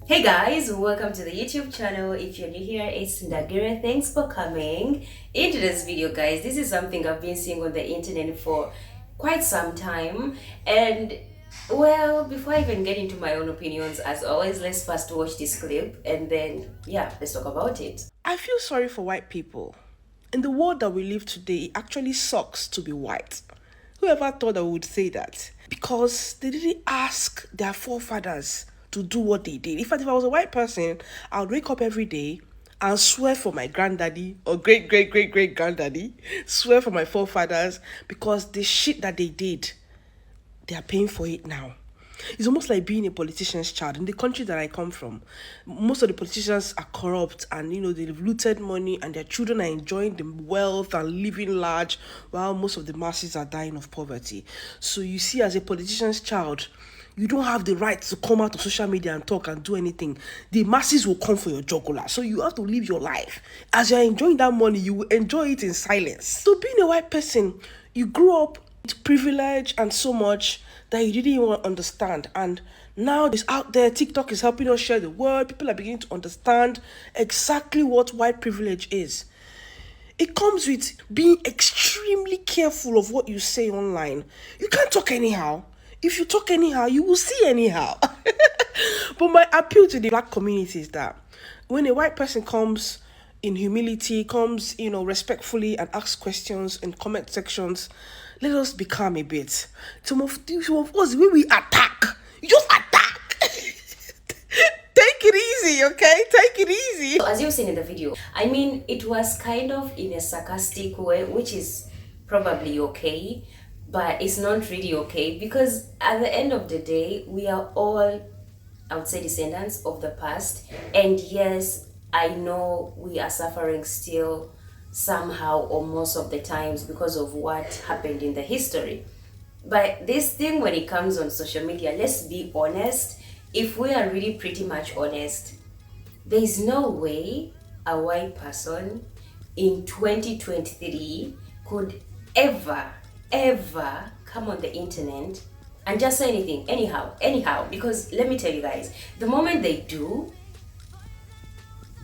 Hey guys, welcome to the YouTube channel. If you're new here, it's 𝗙𝗶𝗀𝗀𝗃. Thanks for coming. In today's video, guys, this is something I've been seeing on the internet for quite some time. And well, before I even get into my own opinions, as always, let's first watch this clip and then, yeah, let's talk about it. I feel sorry for white people. In the world that we live today, it actually sucks to be white. Whoever thought I would say that? Because they didn't ask their forefathers to do what they did. In fact, if I was a white person, I would wake up every day and swear for my granddaddy or great granddaddy, swear for my forefathers, because the shit that they did, they are paying for it now. It's almost like being a politician's child. In the country that I come from, most of the politicians are corrupt and, they've looted money and their children are enjoying the wealth and living large while most of the masses are dying of poverty. So you see, as a politician's child, you don't have the right to come out of social media and talk and do anything. The masses will come for your jugular. So you have to live your life. As you're enjoying that money, you will enjoy it in silence. So being a white person, you grew up with privilege and so much that you didn't even understand. And now it's out there. TikTok is helping us share the word. People are beginning to understand exactly what white privilege is. It comes with being extremely careful of what you say online. You can't talk anyhow. If you talk anyhow, you will see anyhow. But my appeal to the black community is that when a white person comes in humility, comes, respectfully and asks questions in comment sections, let us be calm a bit. Some of us, when we attack, you just attack. Take it easy, okay? Take it easy. So as you've seen in the video, I mean, it was kind of in a sarcastic way, which is probably okay, but it's not really okay because at the end of the day, we are all, I would say, descendants of the past. And yes, I know we are suffering still somehow or most of the times because of what happened in the history. But this thing, when it comes on social media, let's be honest. If we are really pretty much honest, there is no way a white person in 2023 could ever come on the internet and just say anything, anyhow, because let me tell you guys, the moment they do,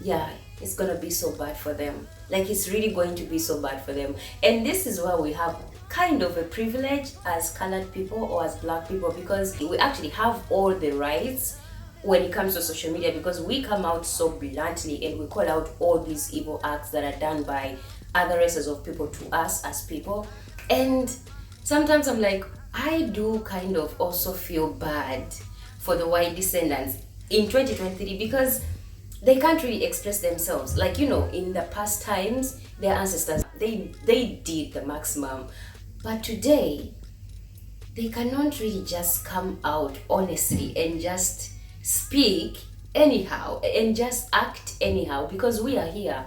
yeah, it's gonna be so bad for them. Like, it's really going to be so bad for them. And this is why we have kind of a privilege as colored people or as black people, because we actually have all the rights when it comes to social media, because we come out so bluntly and we call out all these evil acts that are done by other races of people to us as people. And sometimes I'm like, I do kind of also feel bad for the white descendants in 2023 because they can't really express themselves. Like, in the past times, their ancestors, they did the maximum. But today, they cannot really just come out honestly and just speak anyhow and just act anyhow, because we are here.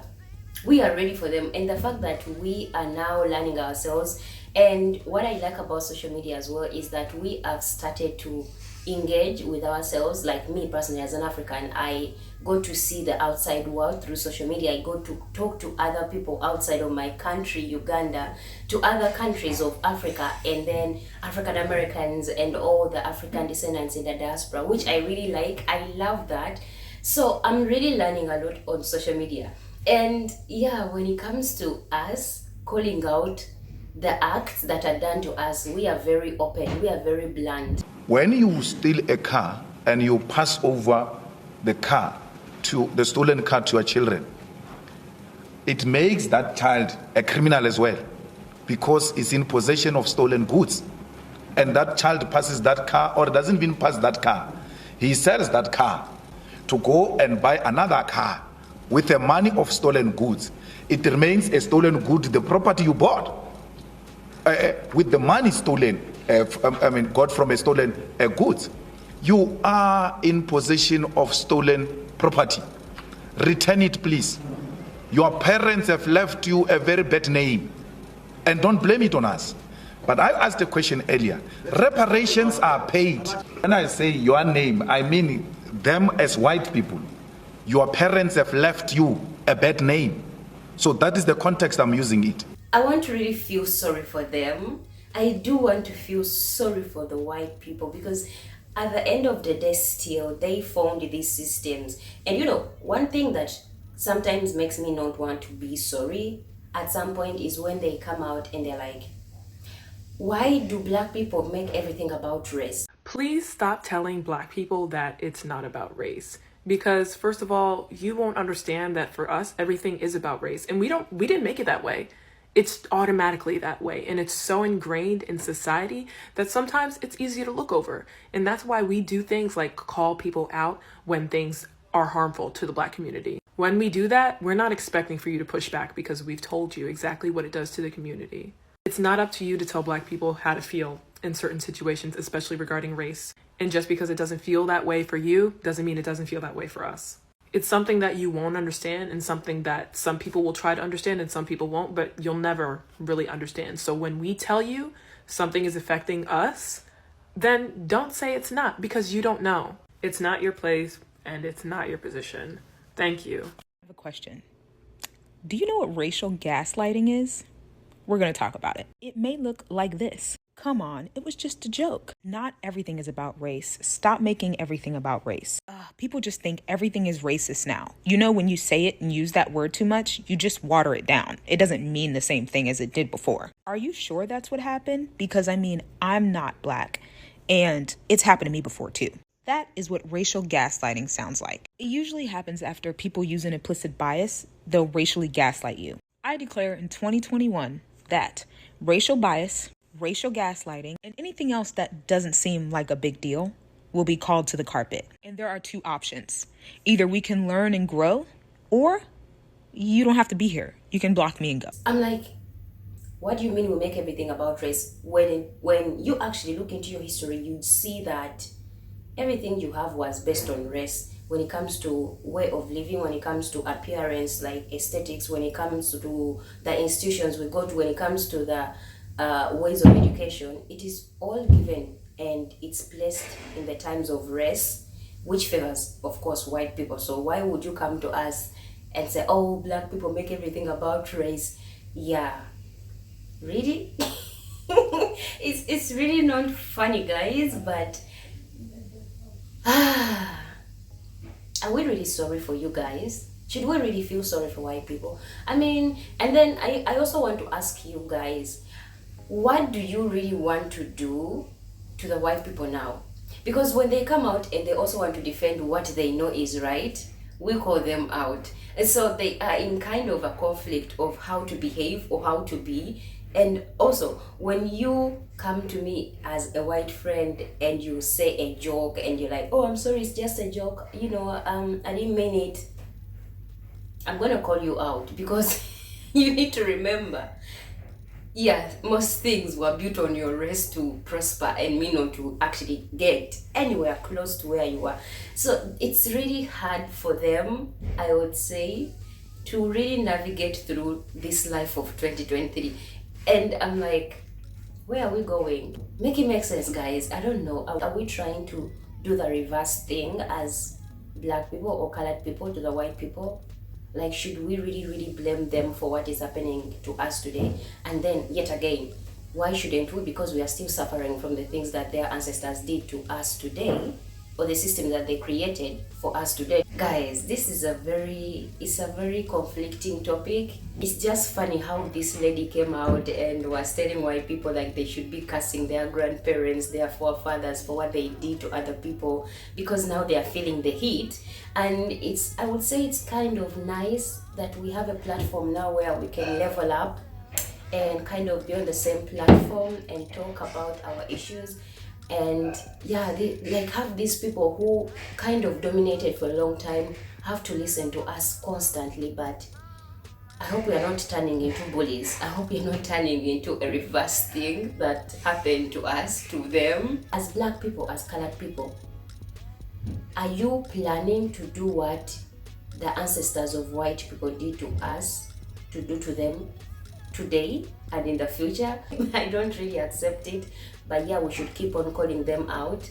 We are ready for them. And the fact that we are now learning ourselves, and what I like about social media as well is that we have started to engage with ourselves. Like me personally, as an African, I go to see the outside world through social media. I go to talk to other people outside of my country, Uganda, to other countries of Africa, and then African Americans and all the African descendants in the diaspora, which I really like. I love that. So I'm really learning a lot on social media. And yeah, when it comes to us calling out the acts that are done to us, we are very open, we are very blunt. When you steal a car and you pass over the stolen car to your children, it makes that child a criminal as well, because it's in possession of stolen goods. And that child passes that car, or doesn't even pass that car. He sells that car to go and buy another car with the money of stolen goods. It remains a stolen good, the property you bought. With the money stolen, got from a stolen goods, you are in possession of stolen property. Return it, please. Your parents have left you a very bad name, and don't blame it on us. But I asked a question earlier. Reparations are paid. When I say your name, I mean them as white people. Your parents have left you a bad name. So that is the context I'm using it. I want to really feel sorry for them. I do want to feel sorry for the white people, because at the end of the day, still, they formed these systems. And you know, one thing that sometimes makes me not want to be sorry at some point is when they come out and they're like, why do black people make everything about race? Please stop telling black people that it's not about race. Because first of all, you won't understand that for us, everything is about race. And we didn't make it that way. It's automatically that way. And it's so ingrained in society that sometimes it's easy to look over. And that's why we do things like call people out when things are harmful to the black community. When we do that, we're not expecting for you to push back because we've told you exactly what it does to the community. It's not up to you to tell black people how to feel in certain situations, especially regarding race. And just because it doesn't feel that way for you doesn't mean it doesn't feel that way for us. It's something that you won't understand and something that some people will try to understand and some people won't, but you'll never really understand. So when we tell you something is affecting us, then don't say it's not, because you don't know. It's not your place and it's not your position. Thank you. I have a question. Do you know what racial gaslighting is? We're going to talk about it. It may look like this. Come on, it was just a joke. Not everything is about race. Stop making everything about race. People just think everything is racist now. You know, when you say it and use that word too much, you just water it down. It doesn't mean the same thing as it did before. Are you sure that's what happened? Because I mean, I'm not black, and it's happened to me before too. That is what racial gaslighting sounds like. It usually happens after people use an implicit bias. They'll racially gaslight you. I declare in 2021 that racial bias, racial gaslighting, and anything else that doesn't seem like a big deal will be called to the carpet. And there are two options. Either we can learn and grow, or you don't have to be here. You can block me and go. I'm like, what do you mean we make everything about race? When you actually look into your history, you'd see that everything you have was based on race. When it comes to way of living, when it comes to appearance, like aesthetics, when it comes to the institutions we go to, when it comes to the ways of education, it is all given and it's placed in the times of race, which favors, of course, white people. So why would you come to us and say, oh, black people make everything about race? Yeah, really? It's really not funny, guys, but are we really sorry for you guys? Should we really feel sorry for white people? I mean, and then I also want to ask you guys, what do you really want to do to the white people now? Because when they come out and they also want to defend what they know is right, we call them out. And so they are in kind of a conflict of how to behave or how to be. And also, when you come to me as a white friend and you say a joke and you're like, oh, I'm sorry, it's just a joke, you know, I didn't mean it, I'm gonna call you out, because you need to remember, yeah, most things were built on your race to prosper and me not to actually get anywhere close to where you are. So it's really hard for them, I would say, to really navigate through this life of 2023. And I'm like, where are we going? Make it make sense, guys. I don't know. Are we trying to do the reverse thing as black people or colored people to the white people? Like, should we really blame them for what is happening to us today? And then, yet again, why shouldn't we? Because we are still suffering from the things that their ancestors did to us today, or the system that they created for us today. Guys, this is a very conflicting topic. It's just funny how this lady came out and was telling white people like they should be cursing their grandparents, their forefathers for what they did to other people, because now they are feeling the heat. And I would say it's kind of nice that we have a platform now where we can level up and kind of be on the same platform and talk about our issues. And yeah, they like have these people who kind of dominated for a long time have to listen to us constantly. But I hope we are not turning into bullies. I hope we are not turning into a reverse thing that happened to us to them. As black people, as colored people, are you planning to do what the ancestors of white people did to us to do to them today and in the future? I don't really accept it, but yeah, we should keep on calling them out.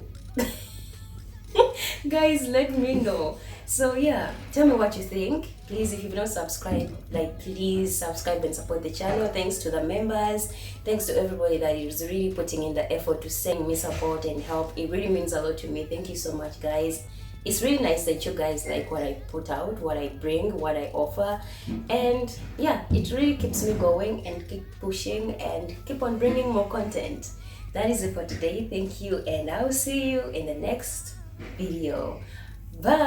Guys, let me know. So yeah, tell me what you think. Please, if you've not subscribed, like, please subscribe and support the channel. Thanks to the members, thanks to everybody that is really putting in the effort to send me support and help. It really means a lot to me. Thank you so much, guys. It's really nice that you guys like what I put out, what I bring, what I offer, and yeah, it really keeps me going and keep pushing and keep on bringing more content. That is it for today. Thank you, and I'll see you in the next video. Bye.